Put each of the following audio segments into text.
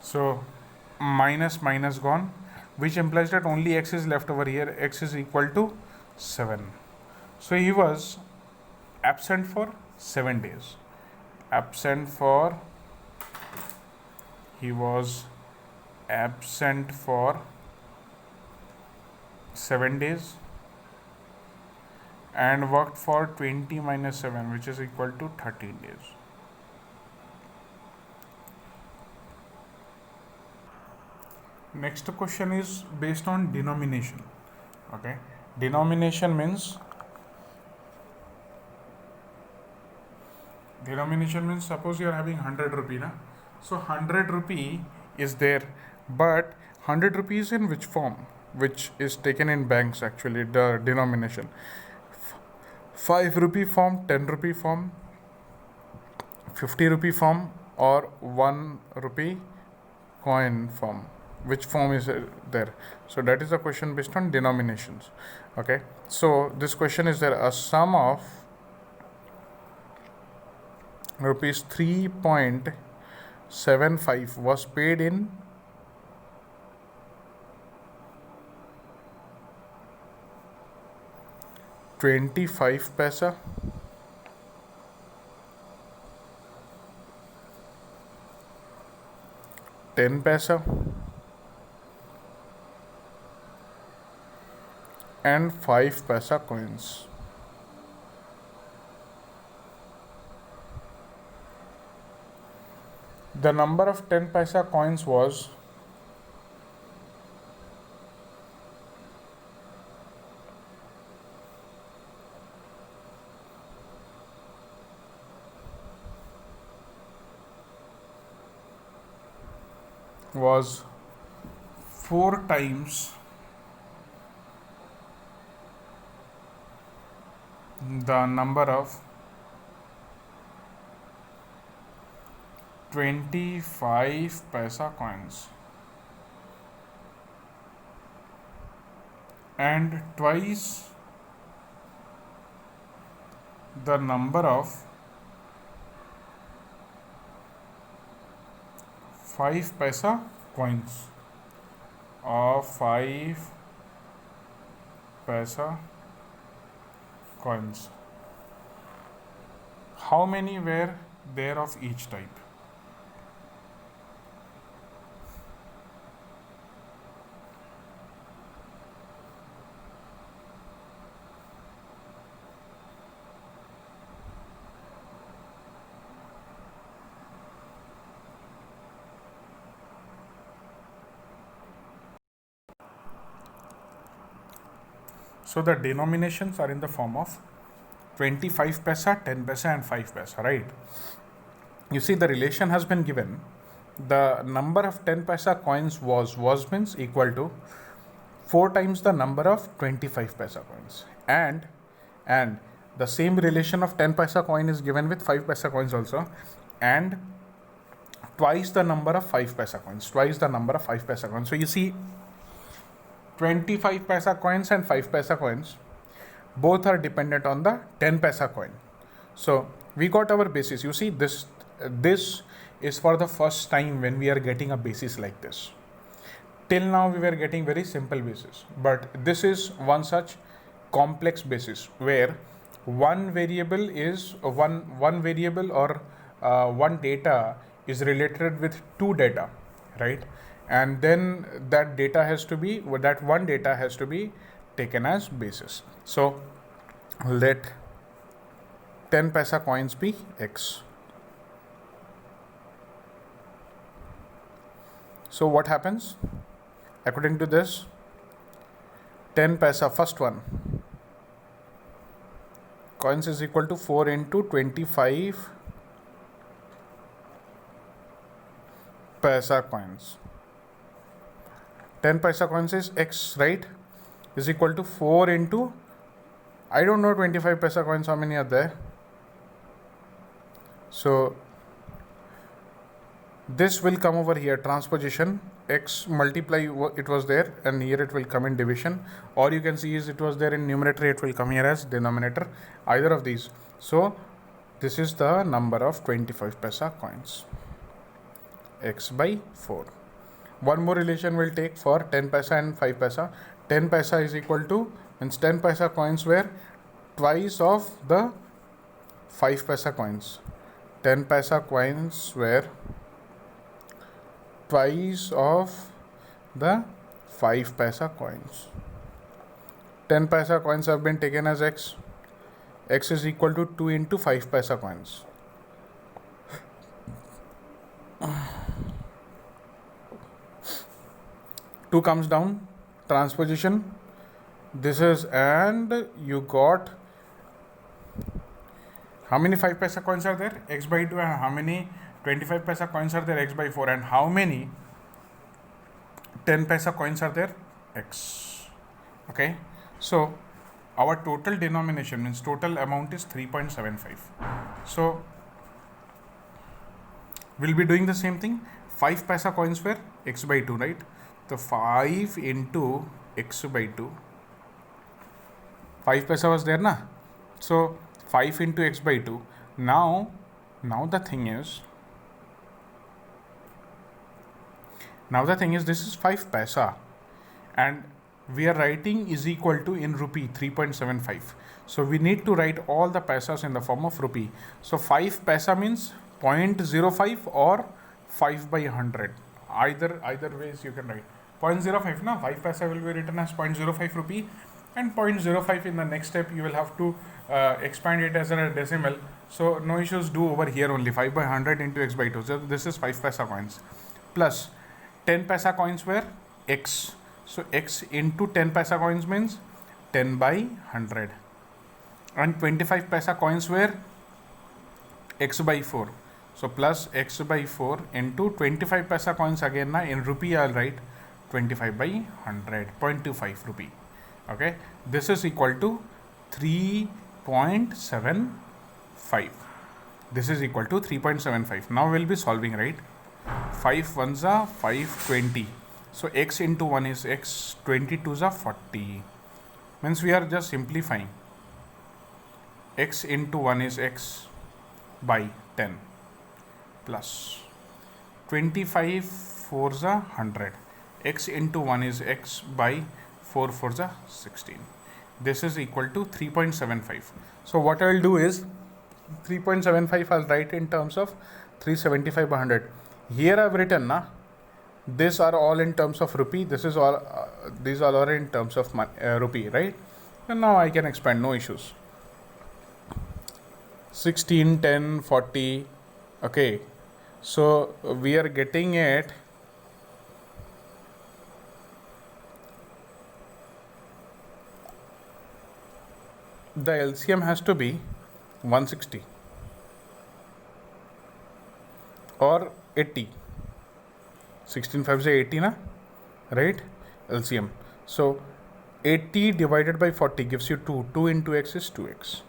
So minus minus gone, which implies that only x is left over here. X is equal to 7. So he was absent for 7 days. Absent for He was absent for 7 days and worked for 20 minus 7, which is equal to 13 days. Next question is based on denomination. Okay, denomination means suppose you are having 100 rupee na? So 100 rupee is there, but 100 rupees in which form, which is taken in banks actually, the denomination. 5 rupee form, 10 rupee form, 50 rupee form, or 1 rupee coin form. Which form is there? So that is a question based on denominations. Okay, so this question is there: a sum of rupees 3.75 was paid in 25 paisa, 10 paisa, and 5 paisa coins. The number of 10 paisa coins was was 4 times the number of 25 paisa coins and twice the number of 5 paisa coins of 5 paisa coins. How many were there of each type? So the denominations are in the form of 25 paisa, 10 paisa, and 5 paisa, right? You see, the relation has been given. The number of 10 paisa coins was means equal to 4 times the number of 25 paisa coins, and the same relation of 10 paisa coin is given with 5 paisa coins also, and twice the number of 5 paisa coins. So you see, 25 paisa coins and 5 paisa coins both are dependent on the 10 paisa coin. So we got our basis. You see, this is for the first time when we are getting a basis like this. Till now we were getting very simple basis, but this is one such complex basis where one variable is one variable or one data is related with two data, right? And then that one data has to be taken as basis. So let 10 paisa coins be x. So what happens? According to this, 10 paisa, first one, coins is equal to 4 into 25 paisa coins. 10 paisa coins is x, right? Is equal to 4 into, I don't know 25 paisa coins, how many are there? So this will come over here, transposition, x multiply it was there, and here it will come in division, or you can see is it was there in numerator, it will come here as denominator, either of these. So this is the number of 25 paisa coins. x by 4. One more relation we'll take for 10 paisa and 5 paisa. 10 paisa is equal to, means 10 paisa coins were twice of the 5 paisa coins. 10 paisa coins were twice of the 5 paisa coins. 10 paisa coins have been taken as x. X is equal to 2 into 5 paisa coins. Two comes down, transposition. This is, and you got, how many 5 paisa coins are there? X by 2. And how many 25 paisa coins are there? X by 4. And how many 10 paisa coins are there? X. Okay. So our total denomination, means total amount, is 3.75. So we'll be doing the same thing. 5 paisa coins were x by 2, right? So 5 into x by 2. 5 paisa was there, na? So 5 into x by 2. Now the thing is, this is 5 paisa, and we are writing is equal to in rupee 3.75. So we need to write all the paisas in the form of rupee. So 5 paisa means 0.05 or 5 by 100. Either ways you can write 0.05. Now 5 paisa will be written as 0.05 rupee, and 0.05 in the next step you will have to expand it as a decimal. So no issues, do over here only 5 by 100 into x by 2. So this is 5 paisa coins, plus 10 paisa coins were x. So x into 10 paisa coins means 10 by 100. And 25 paisa coins were x by 4. So plus x by 4 into 25 paisa coins again, na, in rupee I'll write 25 by 100, 0.25 rupee. Okay, this is equal to 3.75. This is equal to 3.75. Now we'll be solving, right? 5 ones are 5, 20. So x into 1 is x, 22s are 40. Means we are just simplifying. X into 1 is x by 10 plus 25 4s are 100. X into 1 is x by 4 4s are 16. This is equal to 3.75. So what I will do is 3.75 I'll write in terms of 375 by 100. Here I've written, na, these are all in terms of rupee. This is all, these all are in terms of rupee, right? And now I can expand, no issues. 16, 10, 40. Okay, so we are getting it. The LCM has to be 160 or 80. 16 5 is 80, na, right? LCM. So 80 divided by 40 gives you 2. 2 into x is 2x.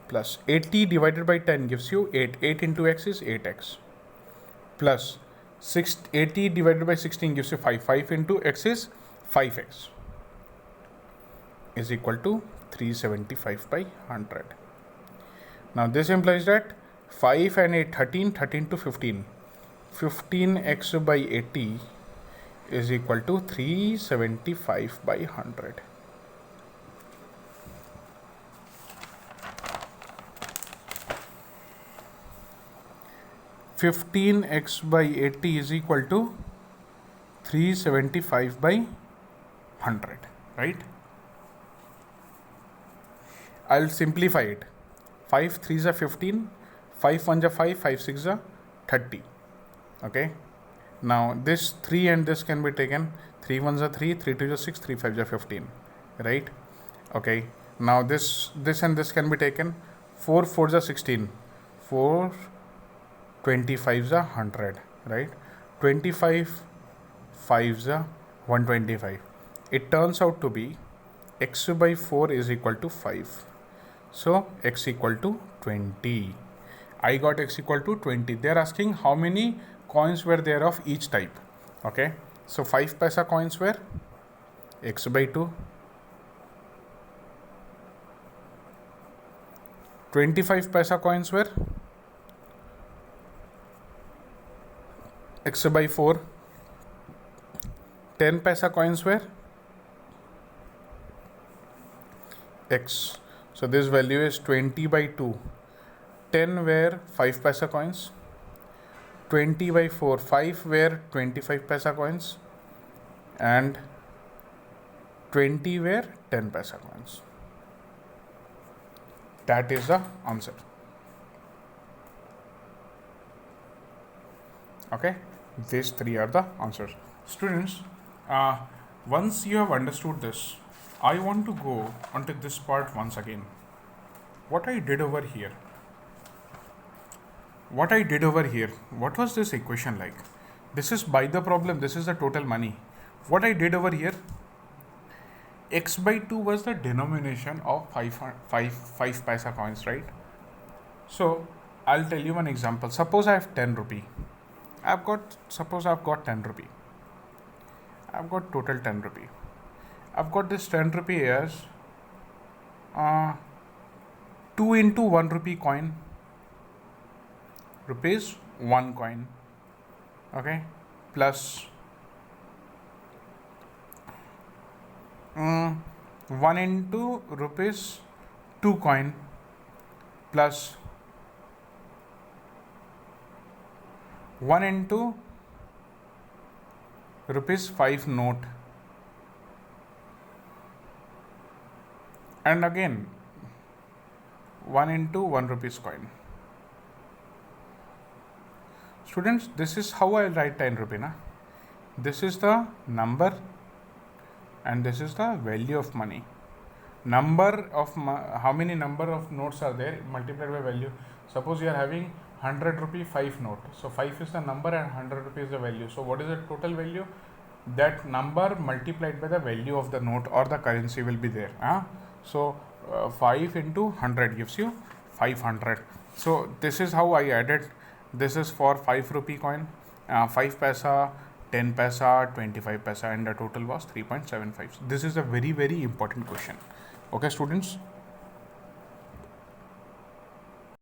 Plus 80 divided by 10 gives you 8. 8 into x is 8x. Plus 80 divided by 16 gives you 5. 5 into x is 5x. Is equal to 375 by 100. Now this implies that 5 and 8, 13, 13 to 15. 15x by 80 is equal to 375 by 100. Fifteen x by 80 is equal to 375 by 100, right? I'll simplify it. 5 3s are 15, 5 1s are 5, 5 6s are 30. Okay. Now this 3 and this can be taken. 3 1s are 3, 3 2s are 6, 3 5s are 15. Right? Okay. Now this and this can be taken. 4 4s are 16. 4 25s are 100. Right? 25 5s are 125. It turns out to be x by 4 is equal to 5. So x equal to 20. I got x equal to 20. They are asking how many coins were there of each type. Okay. So 5 paisa coins were x by 2. 25 paisa coins were x by 4, 10 paisa coins were x. So this value is 20 by 2. 10 were 5 paisa coins. 20 by 4, 5 were 25 paisa coins. And 20 were 10 paisa coins. That is the answer. Okay, these three are the answers. Students, once you have understood this, I want to go onto this part once again. What I did over here, what was this equation like? This is by the problem, this is the total money. What I did over here, x by 2 was the denomination of 5 paisa coins, right? So I'll tell you one example. Suppose I have 10 rupee. Suppose I've got 10 rupee. I've got total 10 rupee. I've got this 10 rupee as 2 into 1 rupee coin, rupees 1 coin, okay, plus 1 into rupees 2 coin, plus 1 into rupees 5 note, and again 1 into 1 rupees coin. Students, this is how I write 10 rupee. This is the number and this is the value of money. Number of how many number of notes are there multiplied by value. Suppose you are having 100 rupee 5 note. So 5 is the number and 100 rupee is the value. So what is the total value? That number multiplied by the value of the note or the currency will be there. So 5 into 100 gives you 500. So this is how I added. This is for 5 rupee coin, 5 paisa, 10 paisa, 25 paisa, and the total was 3.75. This is a very, very important question. Okay, students.